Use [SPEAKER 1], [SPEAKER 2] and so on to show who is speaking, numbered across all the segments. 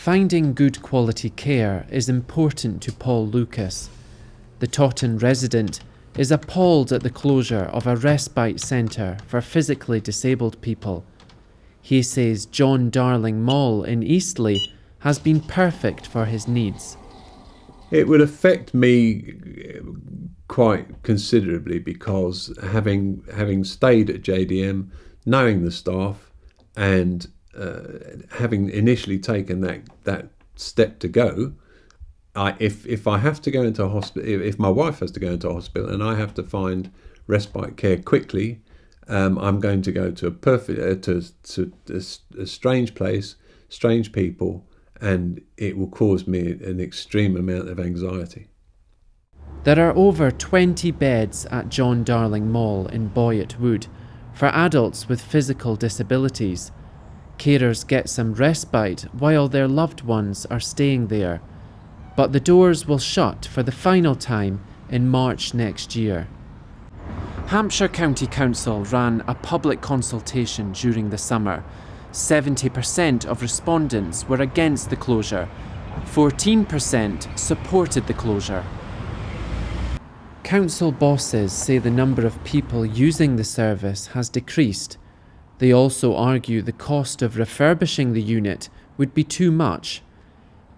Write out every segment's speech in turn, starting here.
[SPEAKER 1] Finding good quality care is important to Paul Lucas. The Taunton resident is appalled at the closure of a respite centre for physically disabled people. He says John Darling Mall in Eastleigh has been perfect for his needs.
[SPEAKER 2] It would affect me quite considerably because having stayed at JDM, knowing the staff, and having initially taken that step to go, if I have to go into a hospital, if my wife has to go into a hospital and I have to find respite care quickly, I'm going to go to a strange place, strange people, and it will cause me an extreme amount of anxiety.
[SPEAKER 1] There are over 20 beds at John Darling Mall in Boyett Wood for adults with physical disabilities. Carers get some respite while their loved ones are staying there, but the doors will shut for the final time in March next year. Hampshire County Council ran a public consultation during the summer. 70% of respondents were against the closure. 14% supported the closure. Council bosses say the number of people using the service has decreased. They also argue the cost of refurbishing the unit would be too much.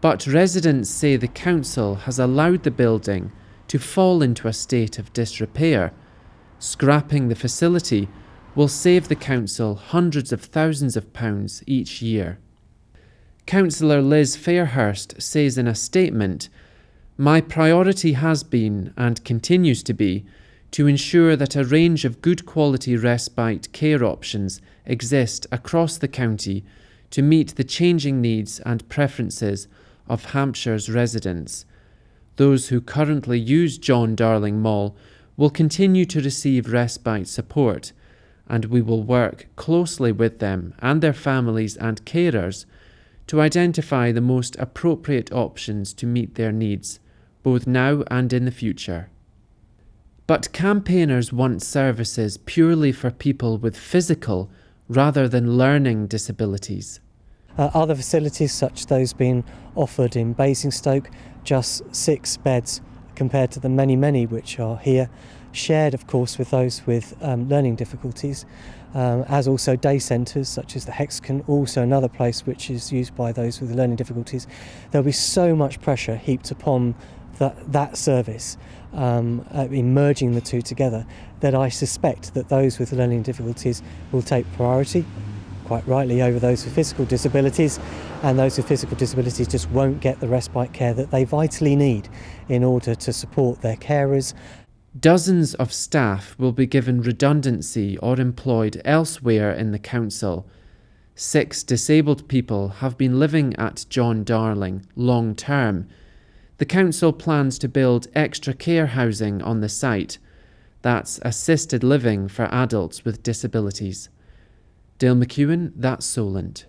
[SPEAKER 1] But residents say the council has allowed the building to fall into a state of disrepair. Scrapping the facility will save the council hundreds of thousands of pounds each year. Councillor Liz Fairhurst says in a statement, "My priority has been, and continues to be, to ensure that a range of good quality respite care options exist across the county to meet the changing needs and preferences of Hampshire's residents. Those who currently use John Darling Mall will continue to receive respite support, and we will work closely with them and their families and carers to identify the most appropriate options to meet their needs, both now and in the future." But campaigners want services purely for people with physical rather than learning disabilities.
[SPEAKER 3] Other facilities, such as those being offered in Basingstoke, just 6 beds compared to the many which are here, shared of course with those with learning difficulties, as also day centres such as the Hexagon, also another place which is used by those with learning difficulties. There'll be so much pressure heaped upon that service, in merging the two together, that I suspect that those with learning difficulties will take priority, quite rightly, over those with physical disabilities, and those with physical disabilities just won't get the respite care that they vitally need in order to support their carers.
[SPEAKER 1] Dozens of staff will be given redundancy or employed elsewhere in the council. 6 disabled people have been living at John Darling long term. The council plans to build extra care housing on the site. That's assisted living for adults with disabilities. Dale McEwan, that's Solent.